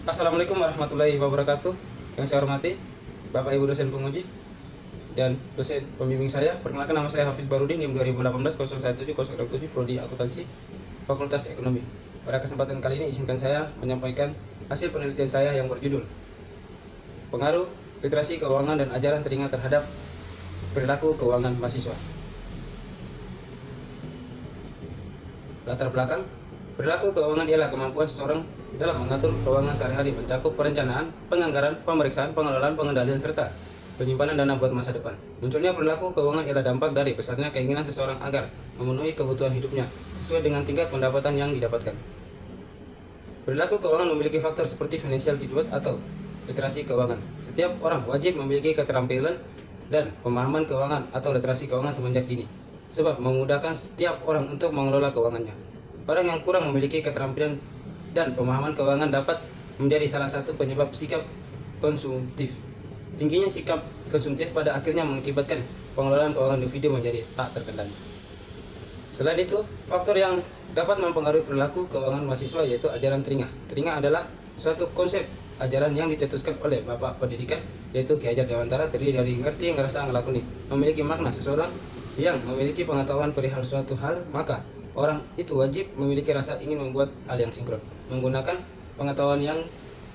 Assalamualaikum warahmatullahi wabarakatuh. Yang saya hormati Bapak Ibu dosen penguji dan dosen pembimbing saya. Perkenalkan, nama saya Hafiz Barudin, NIM 2018-017-027, Prodi Akuntansi, Fakultas Ekonomi. Pada kesempatan kali ini izinkan saya menyampaikan hasil penelitian saya yang berjudul Pengaruh Literasi Keuangan dan Ajaran Telinga Terhadap Perilaku Keuangan Mahasiswa. Latar belakang: perilaku keuangan ialah kemampuan seseorang dalam mengatur keuangan sehari-hari, mencakup perencanaan, penganggaran, pemeriksaan, pengelolaan, pengendalian, serta penyimpanan dana buat masa depan. Munculnya perilaku keuangan ialah dampak dari besarnya keinginan seseorang agar memenuhi kebutuhan hidupnya sesuai dengan tingkat pendapatan yang didapatkan. Perilaku keuangan memiliki faktor seperti financial literacy atau literasi keuangan. Setiap orang wajib memiliki keterampilan dan pemahaman keuangan atau literasi keuangan semenjak dini, sebab memudahkan setiap orang untuk mengelola keuangannya. Orang yang kurang memiliki keterampilan dan pemahaman keuangan dapat menjadi salah satu penyebab sikap konsumtif. Tingginya sikap konsumtif pada akhirnya mengakibatkan pengelolaan keuangan individu menjadi tak terkendali. Selain itu, faktor yang dapat mempengaruhi perilaku keuangan mahasiswa yaitu ajaran telinga. Telinga adalah suatu konsep ajaran yang dicetuskan oleh Bapak Pendidikan, yaitu Ki Hajar Dewantara, terdiri dari ngerti, ngerasa, ngelakoni. Memiliki makna seseorang yang memiliki pengetahuan perihal suatu hal, maka orang itu wajib memiliki rasa ingin membuat hal yang sinkron menggunakan pengetahuan yang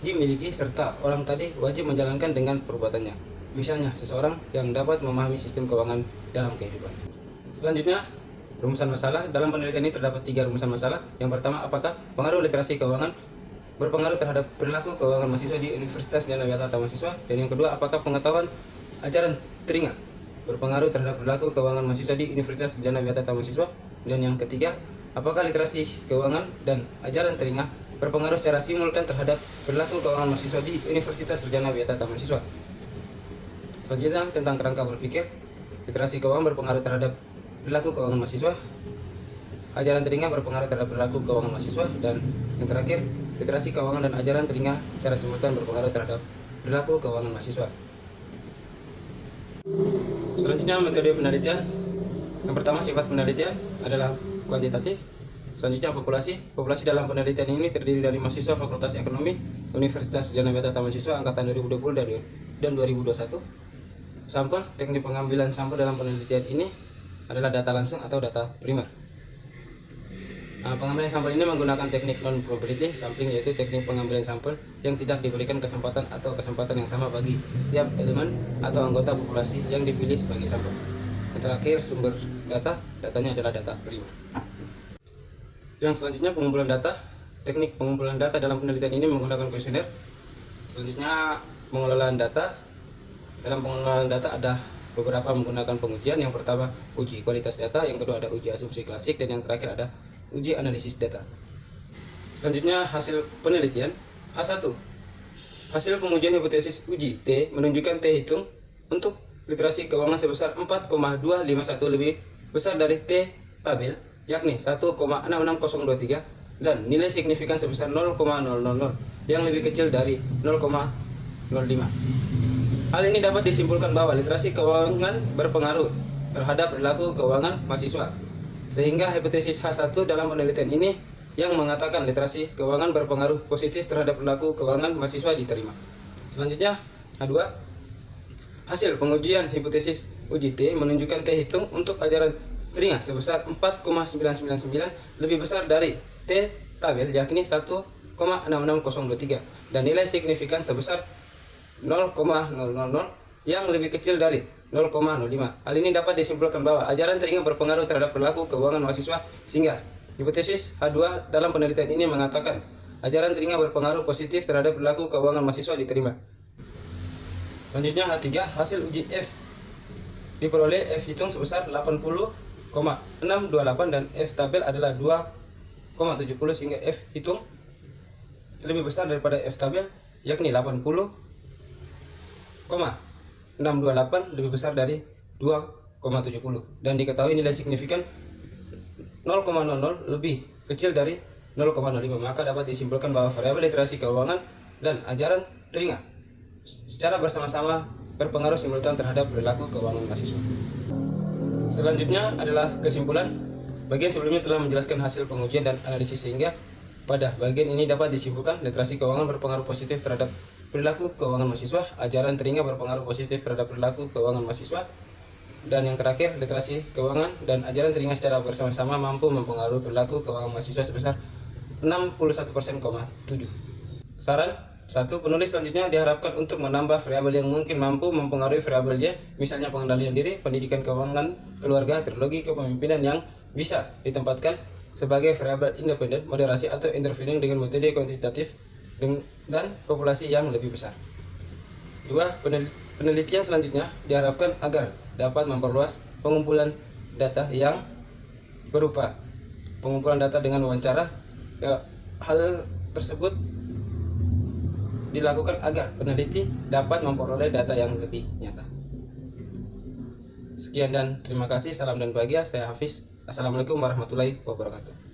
dimiliki, serta orang tadi wajib menjalankan dengan perbuatannya. Misalnya, seseorang yang dapat memahami sistem keuangan dalam kehidupan. Selanjutnya, rumusan masalah. Dalam penelitian ini terdapat 3 rumusan masalah. Yang pertama, apakah pengaruh literasi keuangan berpengaruh terhadap perilaku keuangan mahasiswa di Universitas Djana Wiatata Mahasiswa? Dan yang kedua, apakah pengetahuan ajaran telinga berpengaruh terhadap perilaku keuangan mahasiswa di Universitas Djana Wiatata Mahasiswa? Dan yang ketiga, apakah literasi keuangan dan ajaran telinga berpengaruh secara simultan terhadap perilaku keuangan mahasiswa di Universitas Djana Wiatata Mahasiswa? Selanjutnya, tentang kerangka berpikir. Literasi keuangan berpengaruh terhadap perilaku keuangan mahasiswa, ajaran telinga berpengaruh terhadap perilaku keuangan mahasiswa, dan yang terakhir, literasi keuangan dan ajaran telinga secara simultan berpengaruh terhadap perilaku keuangan mahasiswa. Selanjutnya, metode penelitian. Yang pertama, sifat penelitian adalah kuantitatif. Selanjutnya, populasi. Populasi dalam penelitian ini terdiri dari mahasiswa Fakultas Ekonomi Universitas Djana Wiatata Mahasiswa angkatan 2020 dan 2021. Sampel. Teknik pengambilan sampel dalam penelitian ini adalah data langsung atau data primer. Pengambilan sampel ini menggunakan teknik non-probability sampling, yaitu teknik pengambilan sampel yang tidak diberikan kesempatan yang sama bagi setiap elemen atau anggota populasi yang dipilih sebagai sampel. Yang terakhir, sumber datanya adalah data primer. Yang selanjutnya, pengumpulan data. Teknik pengumpulan data dalam penelitian ini menggunakan kuesioner. Selanjutnya, pengelolaan data. Dalam pengelolaan data ada beberapa menggunakan pengujian. Yang pertama, uji kualitas data. Yang kedua, ada uji asumsi klasik. Dan yang terakhir, ada uji analisis data. Selanjutnya, hasil penelitian. H1. Hasil pengujian hipotesis uji T menunjukkan T hitung untuk literasi keuangan sebesar 4,251 lebih besar dari T tabel, yakni 1,66023, dan nilai signifikan sebesar 0,000 yang lebih kecil dari 0,05. Hal ini dapat disimpulkan bahwa literasi keuangan berpengaruh terhadap perilaku keuangan mahasiswa, sehingga hipotesis H1 dalam penelitian ini yang mengatakan literasi keuangan berpengaruh positif terhadap perilaku keuangan mahasiswa diterima. Selanjutnya, H2. Hasil pengujian hipotesis uji T menunjukkan T hitung untuk ajaran telinga sebesar 4,999 lebih besar dari T tabel, yakni 1,66023, dan nilai signifikan sebesar 0,000 yang lebih kecil dari 0,05. Hal ini dapat disimpulkan bahwa ajaran telinga berpengaruh terhadap perilaku keuangan mahasiswa, sehingga hipotesis H2 dalam penelitian ini mengatakan ajaran telinga berpengaruh positif terhadap perilaku keuangan mahasiswa diterima. Selanjutnya, H3. Hasil uji F diperoleh F hitung sebesar 80,628 dan F tabel adalah 2,70, sehingga F hitung lebih besar daripada F tabel, yakni 80,628 lebih besar dari 2,70, dan diketahui nilai signifikan 0,00 lebih kecil dari 0,05. Maka dapat disimpulkan bahwa variabel literasi keuangan dan ajaran telinga secara bersama-sama berpengaruh simultan terhadap perilaku keuangan mahasiswa. Selanjutnya adalah kesimpulan. Bagian sebelumnya telah menjelaskan hasil pengujian dan analisis, sehingga Pada bagian ini dapat disimpulkan literasi keuangan berpengaruh positif terhadap perilaku keuangan mahasiswa, ajaran telinga berpengaruh positif terhadap perilaku keuangan mahasiswa, dan yang terakhir, literasi keuangan dan ajaran telinga secara bersama-sama mampu mempengaruhi perilaku keuangan mahasiswa sebesar 61,7%. Saran 1. Penulis selanjutnya diharapkan untuk menambah variabel yang mungkin mampu mempengaruhi variabelnya, misalnya pengendalian diri, pendidikan keuangan, keluarga, teknologi kepemimpinan yang bisa ditempatkan sebagai variabel independen, moderasi atau intervening dengan metode kuantitatif dan populasi yang lebih besar. 2. Penelitian selanjutnya diharapkan agar dapat memperluas pengumpulan data yang berupa pengumpulan data dengan wawancara. Hal tersebut dilakukan agar peneliti dapat memperoleh data yang lebih nyata. Sekian dan terima kasih. Salam dan bahagia. Saya Hafiz. Assalamualaikum warahmatullahi wabarakatuh.